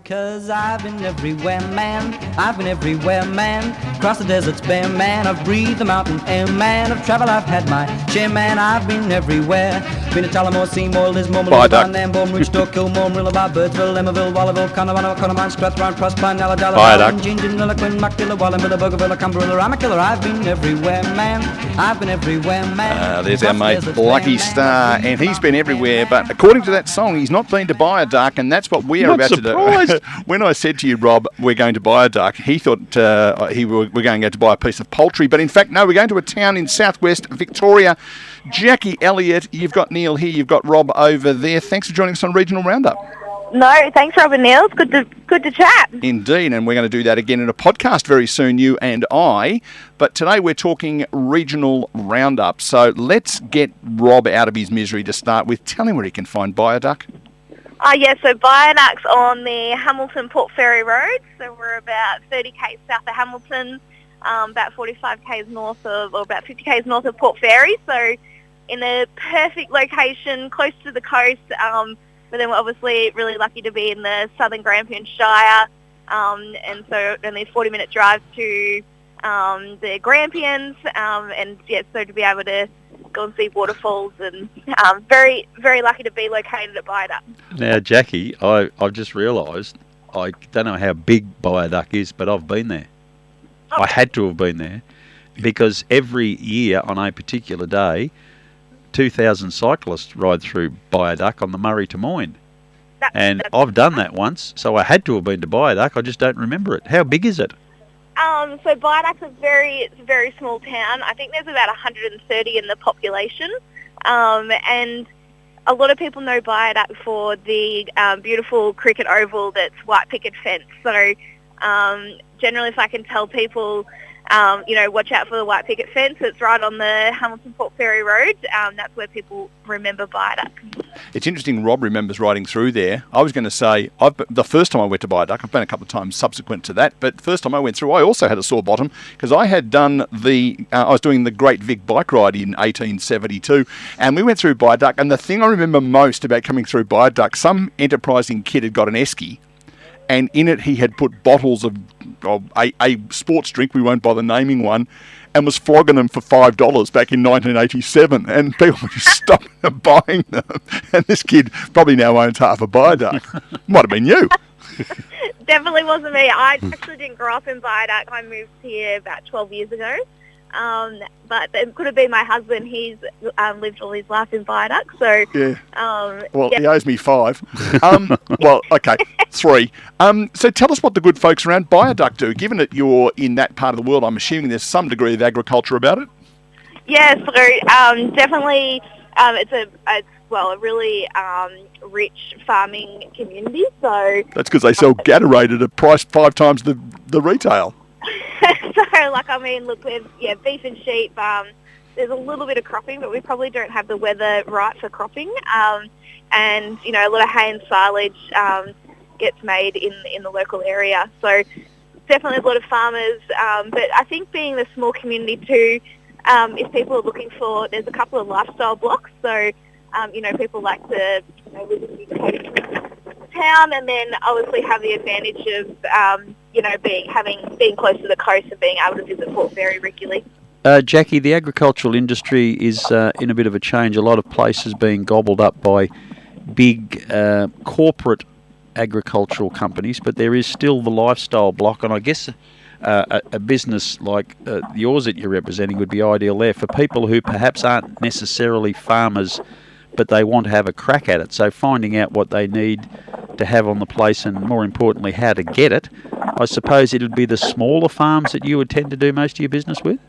'Cause I've been everywhere, man. I've been everywhere, man. Across the deserts bare, man. I've breathed the mountain air, man. Of travel I've had my share, man. I've been everywhere. Been to Tullamore, Seymour, Lismore, Malone, Nambour, Ridgedale, Kilmore, Marillabah, Birdsville, Emmaville, Wallaville, Connemara, Connemara, Strathrown, Proserpine, Allerdale, Byaduk, Gingin, Lillaquen, Muckdilla, Wallumbilla, Bougainville, Cumberland, Ramakilla. I've been everywhere, man. I've been everywhere, man. there's our mate Lucky Star, and he's been everywhere, but according to that song, he's not been to Byaduk, and that's what we are about to do. When I said to you, Rob, we're going to Byaduk, he thought we're going to go to buy a piece of poultry, but in fact, no, we're going to a town in southwest Victoria. Jackie, Elliott, you've got Neil here, you've got Rob over there. Thanks for joining us on Regional Roundup. No, thanks, Rob and Neil. It's good to chat. Indeed, and we're going to do that again in a podcast very soon, you and I. But today we're talking Regional Roundup. So let's get Rob out of his misery to start with. Tell him where he can find Byaduk. So Byaduk's on the Hamilton-Port Fairy Road. So we're about 30 k's south of Hamilton, about 45 k's north of, or about 50 k's north of Port Fairy. So in a perfect location, close to the coast. But then we're obviously really lucky to be in the southern Grampian Shire, and so only a 40-minute drive to the Grampians, so to be able to go and see waterfalls, and very, very lucky to be located at Byaduk. Now, Jackie, I've just realised, I don't know how big Byaduk is, but I've been there. Oh. I had to have been there, because every year on a particular day, 2,000 cyclists ride through Byaduk on the Murray to Moyne. And I've done that once, so I had to have been to Byaduk. I just don't remember it. How big is it? So Byaduk's it's a very small town. I think there's about 130 in the population. And a lot of people know Byaduk for the beautiful cricket oval that's white picket fence. So generally, if I can tell people, watch out for the white picket fence. It's right on the Hamilton-Port Fairy Road. That's where people remember Byaduk. It's interesting, Rob remembers riding through there. I was going to say, the first time I went to Byaduk, I've been a couple of times subsequent to that, but the first time I went through, I also had a sore bottom, because I had done I was doing the Great Vic bike ride in 1872, and we went through Byaduk, and the thing I remember most about coming through Byaduk, some enterprising kid had got an esky, and in it he had put bottles of a sports drink, we won't bother naming one, and was flogging them for $5 back in 1987, and people were just stopping and buying them. And this kid probably now owns half a Byaduk. Might have been you. Definitely wasn't me. I actually didn't grow up in Byaduk. I moved here about 12 years ago. But it could have been my husband. He's lived all his life in Byaduk. So, yeah. He owes me 5. Well, okay, 3. So tell us what the good folks around Byaduk do. Given that you're in that part of the world, I'm assuming there's some degree of agriculture about it. Yeah, so definitely it's a really rich farming community. So that's because they sell Gatorade at a price 5 times the retail. Look, we've beef and sheep. There's a little bit of cropping, but we probably don't have the weather right for cropping. And a lot of hay and silage gets made in the local area. So definitely a lot of farmers. But I think being a small community too, if people are looking for, there's a couple of lifestyle blocks. So people like to live in the town, and then obviously have the advantage of being close to the coast and being able to visit Port Fairy regularly. Jackie, the agricultural industry is in a bit of a change. A lot of places being gobbled up by big corporate agricultural companies, but there is still the lifestyle block, and I guess a business like yours that you're representing would be ideal there for people who perhaps aren't necessarily farmers, but they want to have a crack at it. So finding out what they need to have on the place, and more importantly, how to get it. I suppose it would be the smaller farms that you would tend to do most of your business with?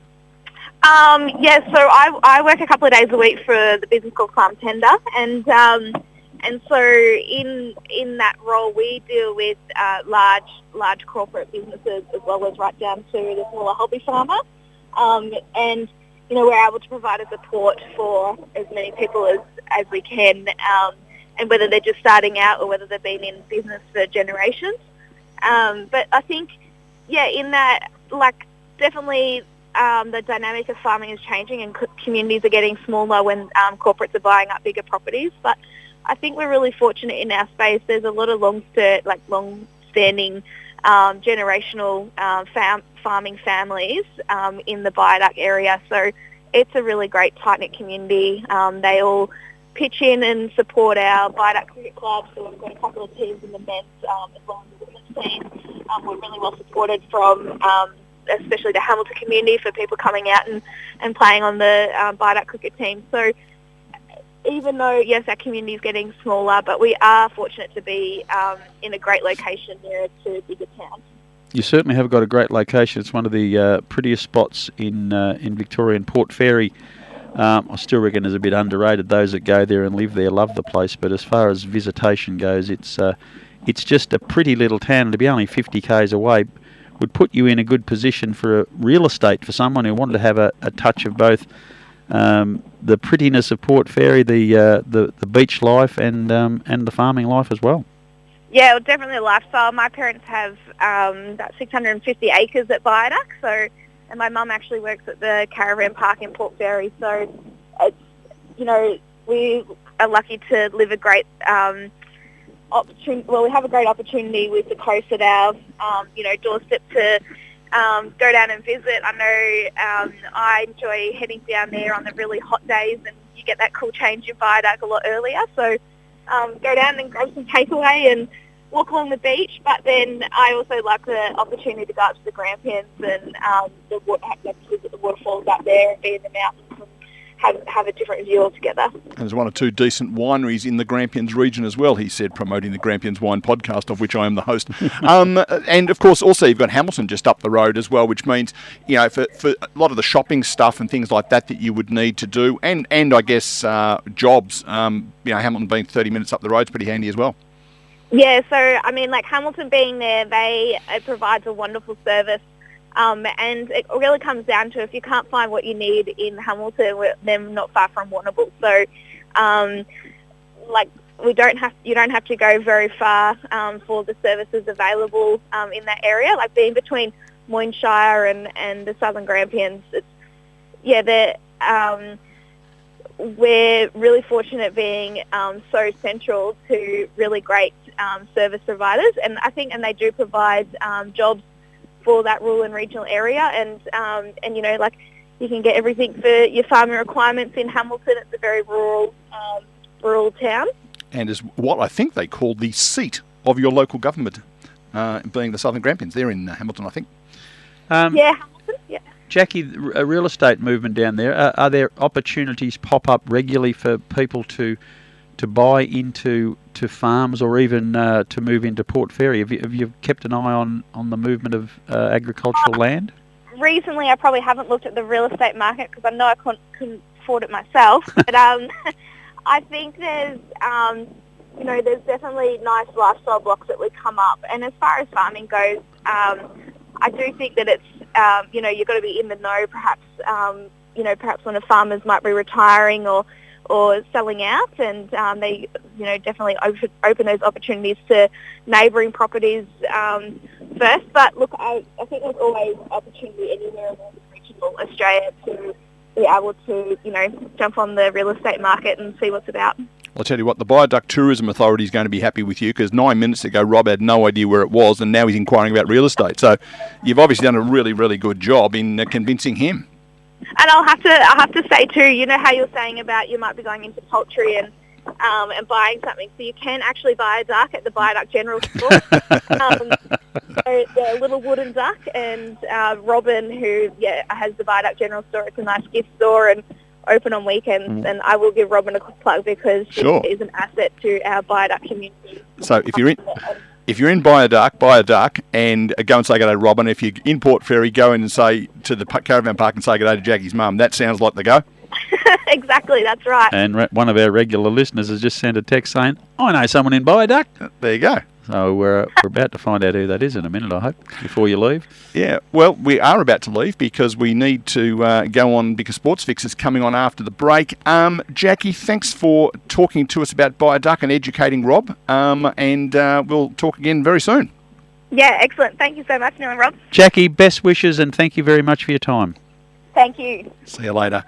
So I work a couple of days a week for the business called Farm Tender, and so in that role we deal with large corporate businesses as well as right down to the smaller hobby farmer, and we're able to provide a support for as many people as we can, and whether they're just starting out or whether they've been in business for generations. But I think, in that, definitely the dynamic of farming is changing, and communities are getting smaller when corporates are buying up bigger properties. But I think we're really fortunate in our space. There's a lot of long long-standing generational farming families in the Byaduk area. So it's a really great tight-knit community. They all pitch in and support our Byaduk Cricket Club. So we've got a couple of teams in the men's as well as the women's team. We're really well supported from especially the Hamilton community for people coming out and playing on the Byaduk cricket team. So even though, yes, our community is getting smaller, but we are fortunate to be in a great location near to bigger towns. You certainly have got a great location. It's one of the prettiest spots in Victoria, and Port Fairy. I still reckon is a bit underrated. Those that go there and live there love the place, but as far as visitation goes, it's just a pretty little town. To be only 50 k's away would put you in a good position for a real estate for someone who wanted to have a touch of both the prettiness of Port Fairy, the beach life, and the farming life as well. Yeah, well, definitely a lifestyle. My parents have about 650 acres at Byaduk, so, and my mum actually works at the caravan park in Port Fairy. So, it's, we are lucky to live a great opportunity. Well, we have a great opportunity with the coast at our doorstep to go down and visit. I know I enjoy heading down there on the really hot days, and you get that cool change in Byaduk a lot earlier. So go down and grab some takeaway and walk along the beach. But then I also like the opportunity to go up to the Grampians and visit the waterfalls up there and be in the mountains and have a different view altogether. And there's one or two decent wineries in the Grampians region as well, he said, promoting the Grampians Wine Podcast, of which I am the host. And, of course, also you've got Hamilton just up the road as well, which means, for a lot of the shopping stuff and things like that you would need to do, and I guess jobs, Hamilton being 30 minutes up the road is pretty handy as well. Yeah, so, Hamilton being there, it provides a wonderful service. And it really comes down to if you can't find what you need in Hamilton, they're not far from Warrnambool. So, you don't have to go very far for the services available in that area. Like being between Moynshire and the Southern Grampians, we're really fortunate being so central to really great service providers, and they do provide jobs for that rural and regional area, and you can get everything for your farming requirements in Hamilton. It's a very rural town, and is what I think they call the seat of your local government, being the Southern Grampians. They're in Hamilton, I think. Hamilton. Yeah. Jackie, a real estate movement down there. Are there opportunities pop up regularly for people to buy into farms, or even to move into Port Fairy? Have you kept an eye on the movement of agricultural land? Recently, I probably haven't looked at the real estate market because I know I couldn't afford it myself. But I think there's definitely nice lifestyle blocks that would come up. And as far as farming goes, I do think that it's you've got to be in the know. Perhaps perhaps when a farmers might be retiring or selling out, and they definitely open those opportunities to neighbouring properties first. But look, I think there's always opportunity anywhere in regional Australia to be able to jump on the real estate market and see what's about. I'll tell you what, the Byaduk Tourism Authority is going to be happy with you, because 9 minutes ago Rob had no idea where it was, and now he's inquiring about real estate. So you've obviously done a really, really good job in convincing him. And I'll have to say too, how you're saying about you might be going into poultry and buying something. So you can actually buy a duck at the Byaduk General Store. So the little wooden duck, and Robin, who has the Byaduk General Store, it's a nice gift store and open on weekends. And I will give Robin a quick plug because she is an asset to our Byaduk community. So if you're in Byaduk, and go and say good day to Robin. If you're in Port Fairy, go in and say to the caravan park and say good day to Jackie's mum. That sounds like the go. Exactly, that's right. And one of our regular listeners has just sent a text saying, I know someone in Byaduk. There you go. So we're about to find out who that is in a minute, I hope, before you leave. Yeah, well, we are about to leave because we need to go on, because Sports Fix is coming on after the break. Jackie, thanks for talking to us about Byaduk and educating Rob, and we'll talk again very soon. Yeah, excellent. Thank you so much, Neil and Rob. Jackie, best wishes, and thank you very much for your time. Thank you. See you later.